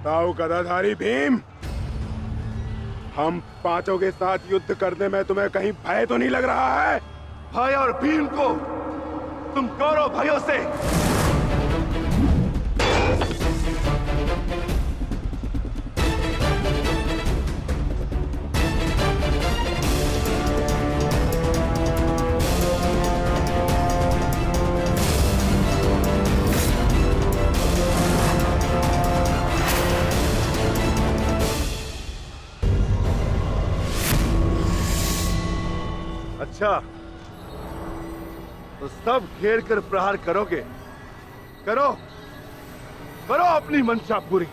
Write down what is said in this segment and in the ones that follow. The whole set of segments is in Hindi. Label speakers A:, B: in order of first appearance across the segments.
A: बताओ गदाधारी भीम, हम पांचों के साथ युद्ध करने में तुम्हें कहीं भय तो नहीं लग रहा है?
B: भय और भीम को तुम कौरव भाइयों से अच्छा, तो सब घेर कर प्रहार करोगे? करो करो अपनी मंशा पूरी।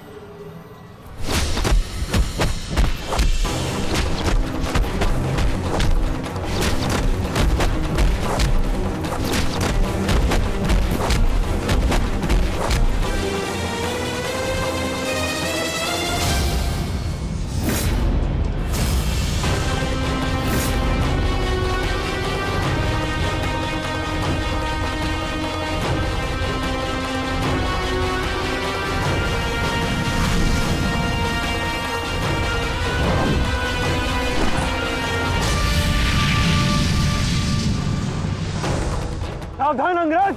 C: सावधान अंग्रेज!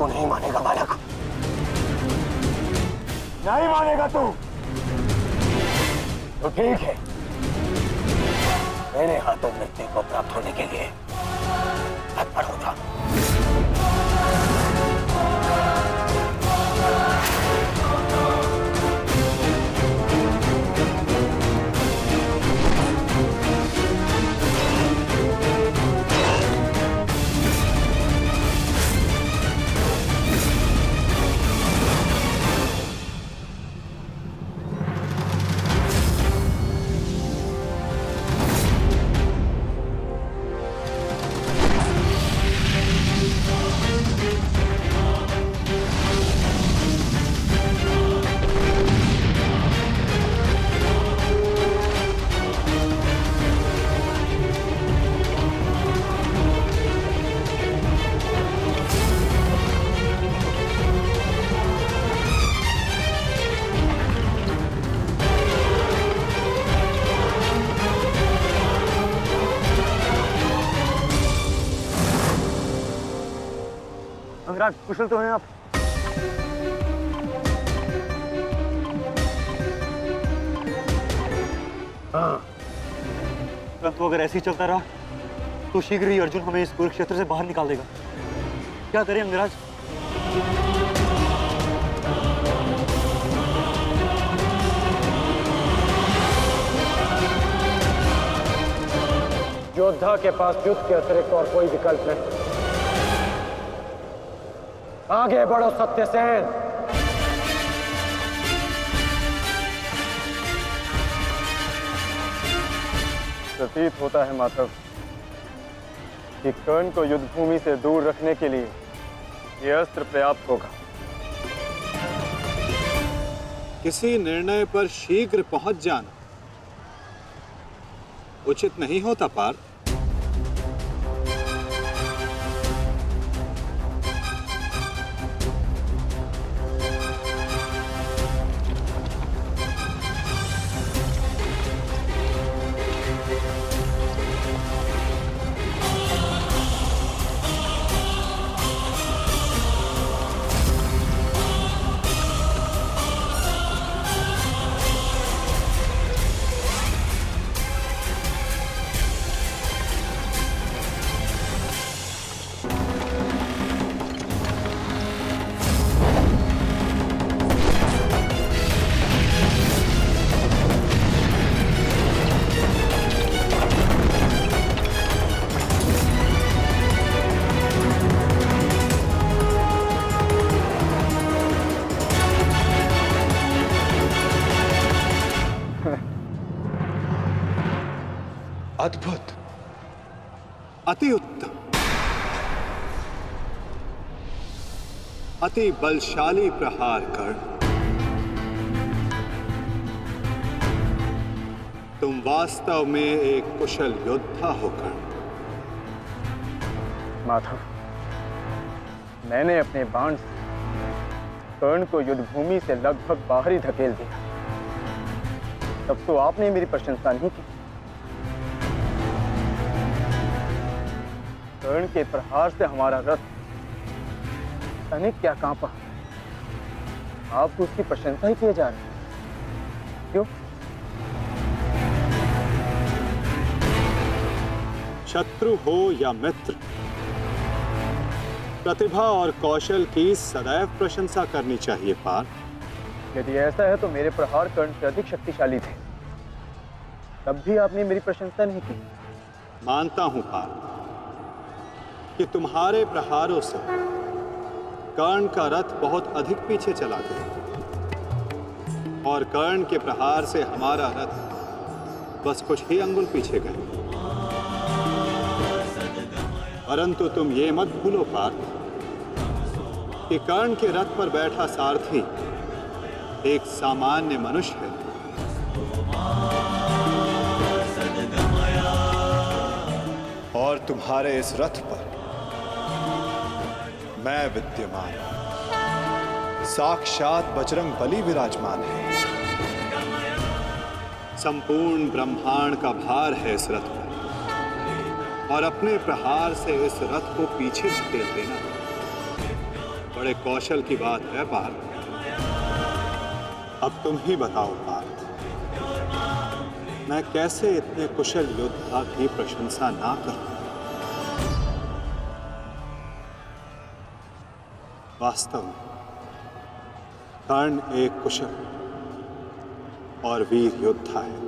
C: नहीं मानेगा बालक, नहीं मानेगा तू तो ठीक है। मेरे हाथों मृत्यु को प्राप्त होने के लिए तत्पर हो जा। अंगराज, कुशल तो हैं आप?
B: हाँ।
C: परंतु अगर ऐसे ही चलता रहा तो शीघ्र ही अर्जुन हमें इस कुरुक्षेत्र से बाहर निकाल देगा। क्या करें अंगराज?
D: योद्धा के पास युद्ध के अतिरिक्त और कोई विकल्प नहीं। आगे बढ़ो सत्यसेन।
E: प्रतीत होता है माधव कि कर्ण को युद्ध भूमि से दूर रखने के लिए यह अस्त्र पर्याप्त होगा।
F: किसी निर्णय पर शीघ्र पहुंच जाना उचित नहीं होता पार्थ।
B: अद्भुत,
F: अति उत्तम, अति बलशाली प्रहार कर्ण। तुम वास्तव में एक कुशल योद्धा हो कर्ण।
E: माधव, मैंने अपने बाण से कर्ण को युद्ध भूमि से लगभग बाहर ही धकेल दिया। तब तो आपने मेरी प्रशंसा नहीं की। कर्ण के प्रहार से हमारा रथ तनिक क्या कांपा। आप तो उसकी प्रशंसा ही किए जा रहे हैं। क्यों?
F: शत्रु हो या मित्र, प्रतिभा और कौशल की सदैव प्रशंसा करनी चाहिए पार्थ।
E: यदि ऐसा है तो मेरे प्रहार कर्ण से अधिक शक्तिशाली थे, तब भी आपने मेरी प्रशंसा नहीं की।
F: मानता हूं पार्थ कि तुम्हारे प्रहारों से कर्ण का रथ बहुत अधिक पीछे चला गया और कर्ण के प्रहार से हमारा रथ बस कुछ ही अंगुल पीछे गए। परंतु तुम ये मत भूलो पार्थ कि कर्ण के रथ पर बैठा सारथी एक सामान्य मनुष्य है। और तुम्हारे इस रथ पर मैं विद्यमान, साक्षात बजरंग बली विराजमान है। संपूर्ण ब्रह्मांड का भार है इस रथ पर और अपने प्रहार से इस रथ को पीछे धकेल देना बड़े कौशल की बात है पार्थ। अब तुम ही बताओ पार्थ, मैं कैसे इतने कुशल योद्धा की प्रशंसा ना करूं। वास्तव में कर्ण एक कुशल और वीर योद्धा है।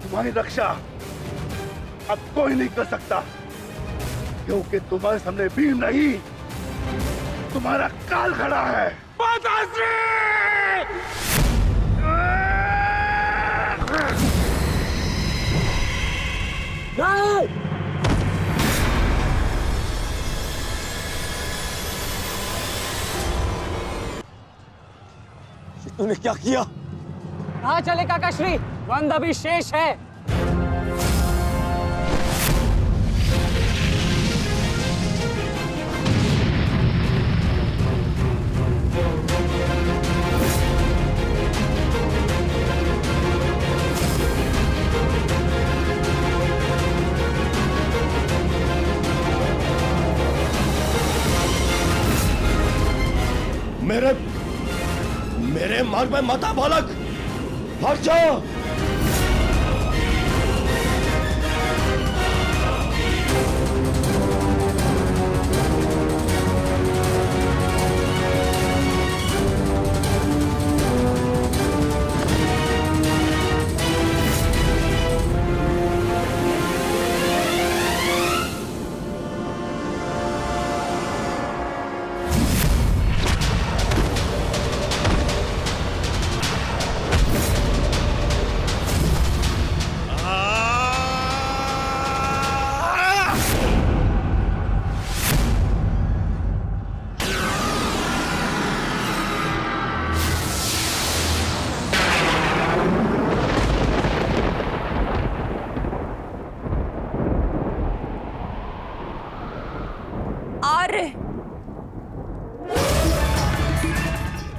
B: तुम्हारी रक्षा अब कोई नहीं कर सकता, क्योंकि तुम्हारे सामने भीम नहीं, तुम्हारा काल खड़ा है।
C: तूने क्या किया?
D: कहाँ चले काकाश्री? द्वंद अभी शेष है।
B: मेरे मार्ग में मत आ बालक, हट जाओ।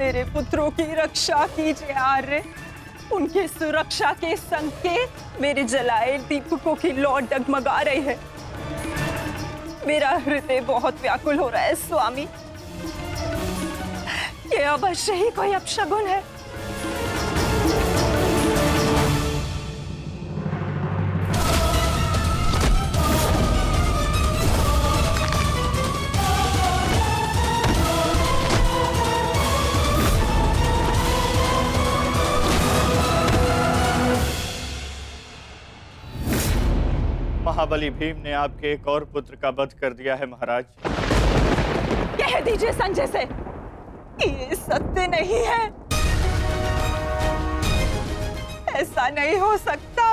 G: मेरे पुत्रों की रक्षा कीजिए आर्य। उनकी सुरक्षा के संकेत मेरे जलाए दीपकों की लौ डगमगा रही है। मेरा हृदय बहुत व्याकुल हो रहा है स्वामी। ये अवश्य ही कोई अपशगुन है।
H: महाबली भीम ने आपके एक और पुत्र का वध कर दिया है महाराज।
G: कह दीजिए संजय से कि ये सत्य नहीं है। ऐसा नहीं हो सकता।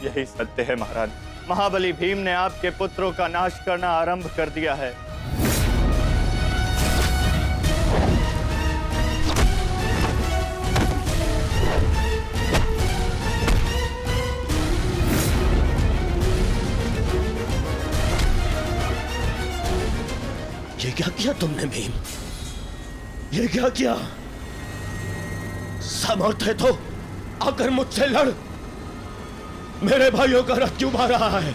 H: यही सत्य है महाराज। महाबली भीम ने आपके पुत्रों का नाश करना आरंभ कर दिया है।
B: ये क्या किया तुमने भीम? ये क्या किया? समर्थ है तो आकर मुझसे लड़। मेरे भाइयों का रथ क्यों मार रहा है?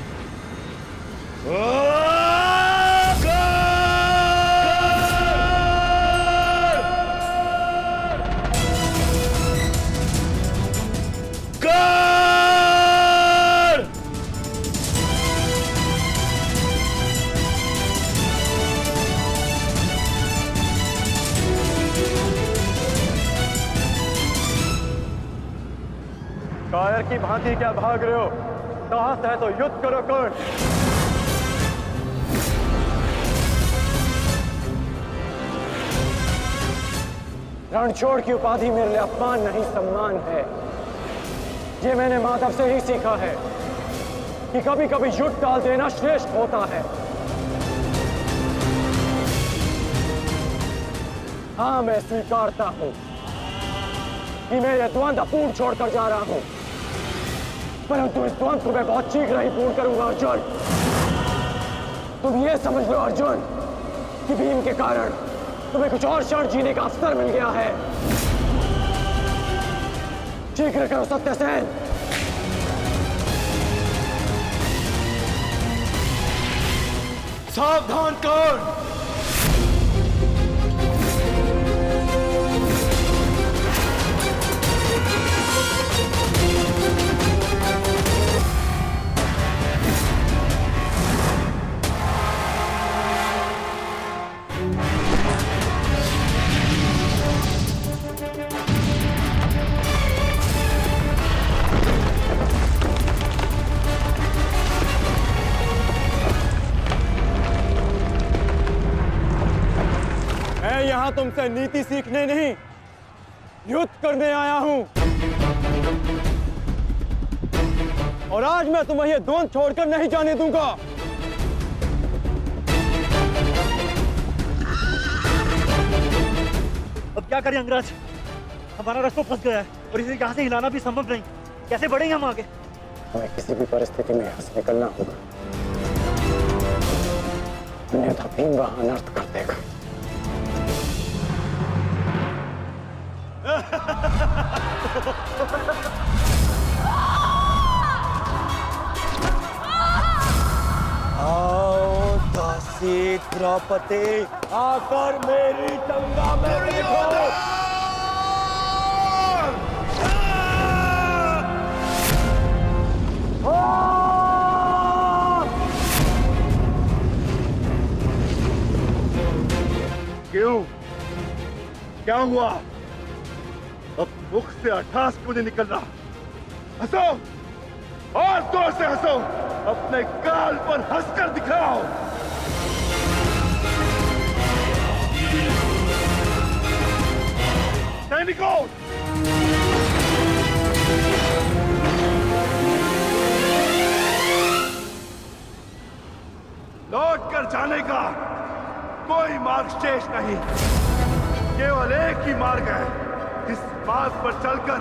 E: कायर की भांति क्या भाग रहे हो? साहस है तो युद्ध करो कर्ण।
D: रणछोड़ की उपाधि मेरे लिए अपमान नहीं सम्मान है। ये मैंने माधव से ही सीखा है कि कभी कभी युद्ध टाल देना श्रेष्ठ होता है। हाँ, मैं स्वीकारता हूं कि मैं ये द्वंद्व पूर्ण छोड़कर जा रहा हूं, परंतु इस द्वंद्व को मैं बहुत शीघ्र ही पूर्ण करूंगा अर्जुन। तुम ये समझ लो अर्जुन कि भीम के कारण तुम्हें कुछ और क्षण जीने का अवसर मिल गया है। शीघ्र करो सत्यसेन।
B: सावधान कर्ण।
E: मैं यहां तुमसे नीति सीखने नहीं, युद्ध करने आया हूं। और आज मैं तुम्हें ये द्वंद्व छोड़कर नहीं जाने दूंगा।
B: अब क्या
C: क्या करें अंगराज, हमारा रास्ता फंस गया है और इसे यहाँ से हिलाना भी संभव नहीं। कैसे बढ़ेंगे हम आगे?
D: हमें किसी भी परिस्थिति में यहाँ से निकलना होगा, अन्यथा भीम वहां अनर्थ कर देगा।
B: आओ दासी द्रौपदी, आकर मेरी गंगा में देखो। क्यों? क्या हुआ? अब मुख से अट्ठास क्यों नहीं निकल रहा? हंसो और जोर से हंसो, अपने गाल पर हंसकर दिखाओ। सैनिकों, लौट कर जाने का कोई मार्ग शेष नहीं, केवल एक ही मार्ग है। इस मार्ग पर चलकर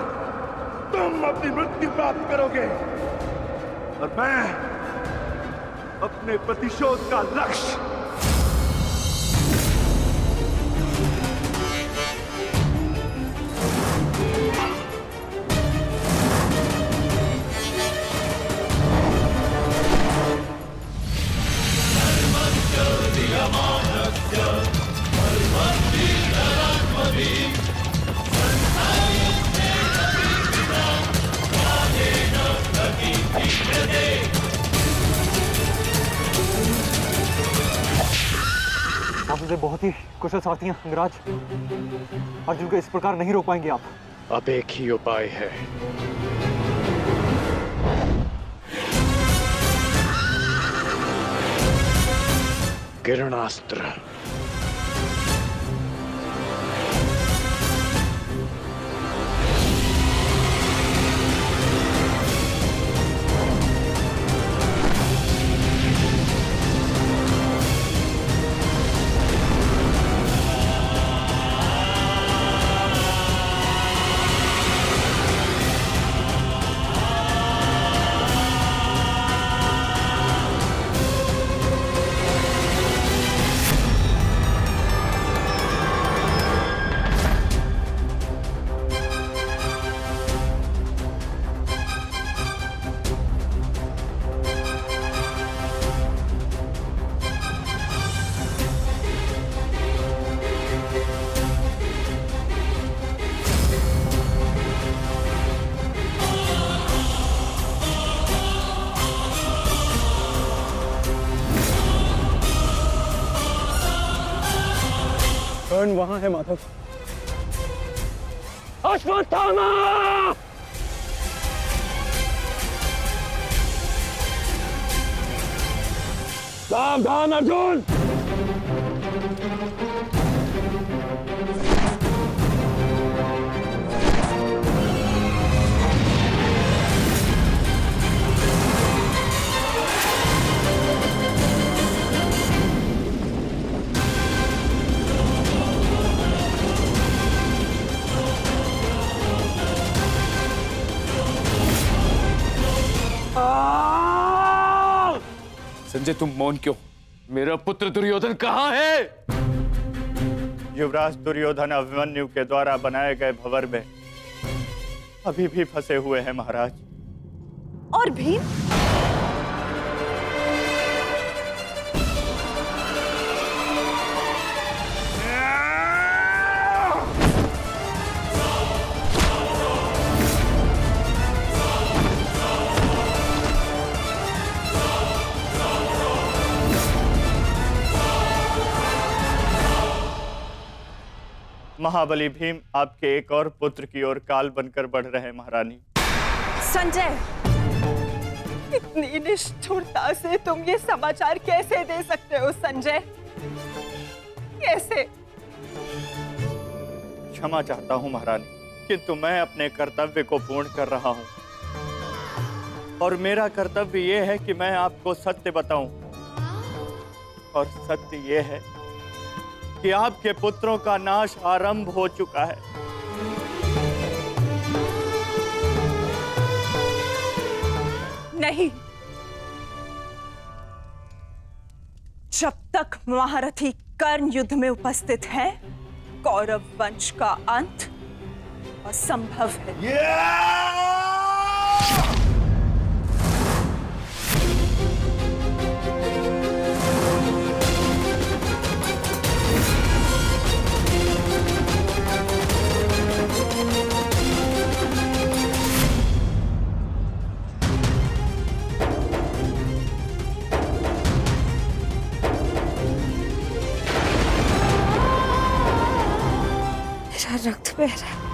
B: तुम अपनी मृत्यु प्राप्त करोगे और मैं अपने प्रतिशोध का लक्ष्य
C: आप मुझे बहुत ही कुशल साथी हैं अंगराज। अर्जुन को इस प्रकार नहीं रोक पाएंगे आप।
A: अब एक ही उपाय है, किरणास्त्र।
D: कर्ण वहां है माधव। अश्वत्थामा! सावधान अर्जुन!
A: संजय, तुम मौन क्यों? मेरा पुत्र दुर्योधन कहाँ है?
H: युवराज दुर्योधन अभिमन्यु के द्वारा बनाए गए भंवर में अभी भी फंसे हुए हैं महाराज।
G: और भीम?
H: महाबली भीम आपके एक और पुत्र की ओर काल बनकर बढ़ रहे हैं महारानी।
G: संजय, इतनी निष्ठुरता से तुम ये समाचार कैसे दे सकते हो संजय? कैसे?
H: क्षमा चाहता हूं महारानी, किंतु मैं अपने कर्तव्य को पूर्ण कर रहा हूं और मेरा कर्तव्य यह है कि मैं आपको सत्य बताऊं। और सत्य यह है कि आपके पुत्रों का नाश आरंभ हो चुका है।
G: नहीं, जब तक महारथी कर्ण युद्ध में उपस्थित है, कौरव वंश का अंत असंभव है। मेरा रक्त बह रहा है।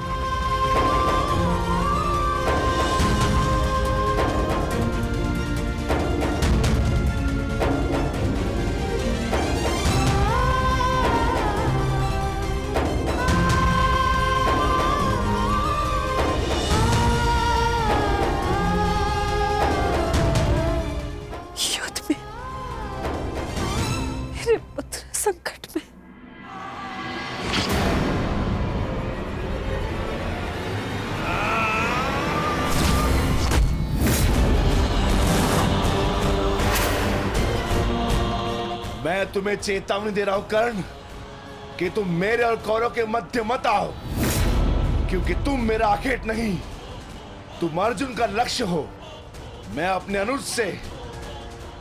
G: युद्ध में मेरे पुत्र संकट में।
B: मैं तुम्हें चेतावनी दे रहा हूं कर्ण कि तुम मेरे और कौरव के मध्य मत आओ, क्योंकि तुम मेरा आखेट नहीं, तुम अर्जुन का लक्ष्य हो। मैं अपने अनुज से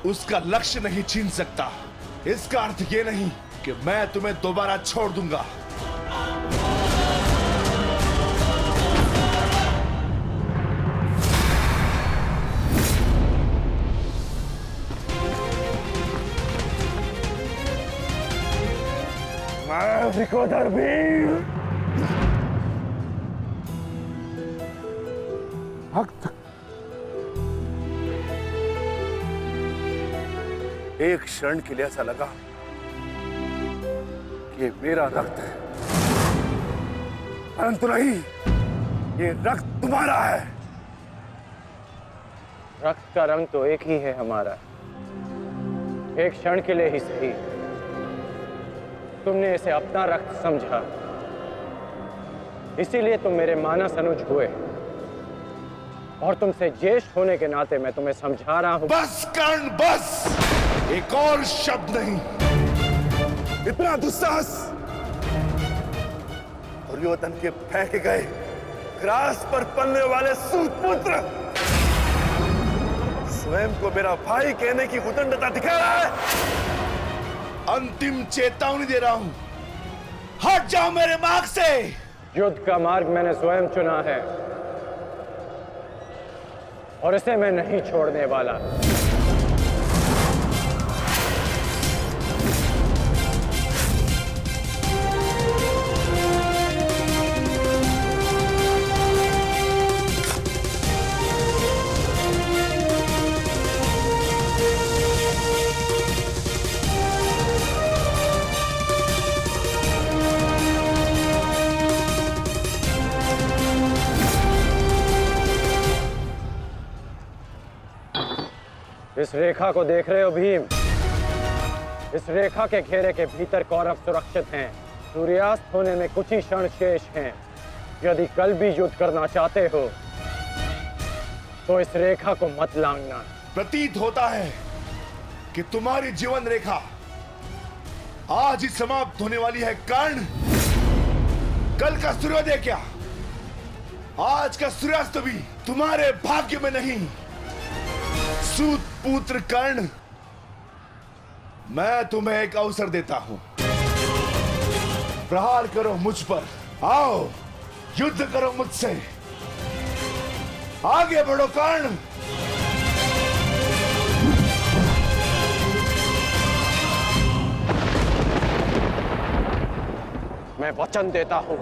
B: उसका लक्ष्य नहीं छीन सकता। इसका अर्थ ये नहीं कि मैं तुम्हें दोबारा छोड़ दूंगा।
A: विकोधर वीर भक्त,
B: एक क्षण के लिए ऐसा लगा कि ये मेरा रक्त है, परंतु नहीं, ये रक्त तुम्हारा है।
E: रक्त का रंग तो एक ही है हमारा, एक क्षण के लिए ही सही। तुमने इसे अपना रक्त समझा, इसीलिए तुम मेरे मानस अनुज हुए, और तुमसे ज्येष्ठ होने के नाते मैं तुम्हें समझा रहा हूं।
B: बस कर्ण बस, एक और शब्द नहीं। इतना दुस्साहस दुर्योधन के फेंके गए ग्रास पर पलने वाले सूतपुत्र स्वयं को मेरा भाई कहने की उदंडता दिखा रहा है। अंतिम चेतावनी दे रहा हूं, हट जाओ मेरे मार्ग से।
E: युद्ध का मार्ग मैंने स्वयं चुना है और इसे मैं नहीं छोड़ने वाला। इस रेखा को देख रहे हो भीम? इस रेखा के घेरे के भीतर कौरव सुरक्षित हैं। सूर्यास्त होने में कुछ ही क्षण शेष हैं। यदि कल भी युद्ध करना चाहते हो तो इस रेखा को मत लांघना।
B: प्रतीत होता है कि तुम्हारी जीवन रेखा आज ही समाप्त होने वाली है कर्ण। कल का सूर्योदय क्या, आज का सूर्यास्त भी तुम्हारे भाग्य में नहीं। सूत पुत्र कर्ण, मैं तुम्हें एक अवसर देता हूं, प्रहार करो मुझ पर। आओ युद्ध करो मुझसे, आगे बढ़ो कर्ण।
E: मैं वचन देता हूं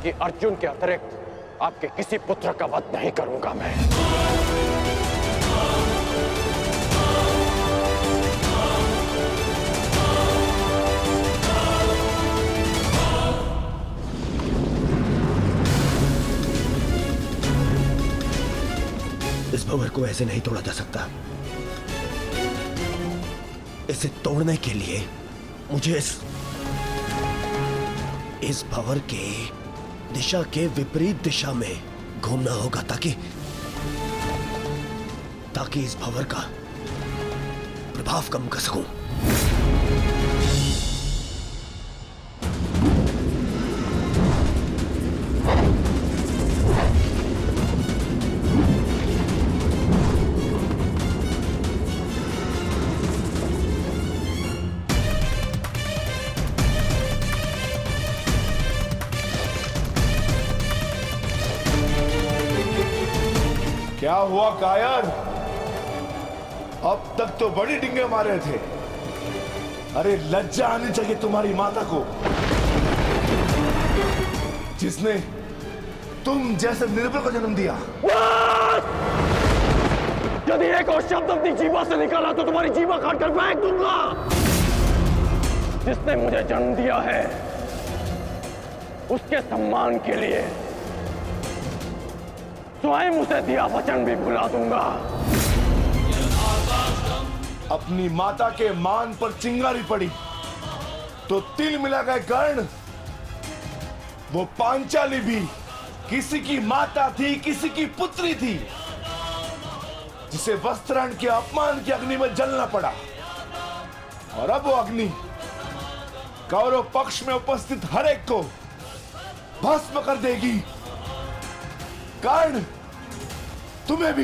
E: कि अर्जुन के अतिरिक्त आपके किसी पुत्र का वध नहीं करूंगा मैं।
A: इस भंवर को ऐसे नहीं तोड़ा जा सकता। इसे तोड़ने के लिए मुझे इस
I: इस भंवर के दिशा के विपरीत दिशा में घूमना होगा ताकि इस भंवर का प्रभाव कम कर सकूं।
B: क्या हुआ कायर? अब तक तो बड़ी डिंगे मारे थे। अरे लज्जा आनी चाहिए तुम्हारी माता को, जिसने तुम जैसे निर्बल को जन्म दिया।
E: यदि एक और शब्द अपनी जीवा से निकाला तो तुम्हारी जीवा काटकर फेंक दूंगा। जिसने मुझे जन्म दिया है उसके सम्मान के लिए स्वयं उसे दिया वचन भी भुला दूंगा।
B: अपनी माता के मान पर चिंगारी पड़ी तो तिल मिला गए कर्ण। वो पांचाली भी किसी की माता थी, किसी की पुत्री थी, जिसे वस्त्राण के अपमान की अग्नि में जलना पड़ा। और अब वो अग्नि कौरव पक्ष में उपस्थित हर एक को भस्म कर देगी। कर्ण, तुम्हें भी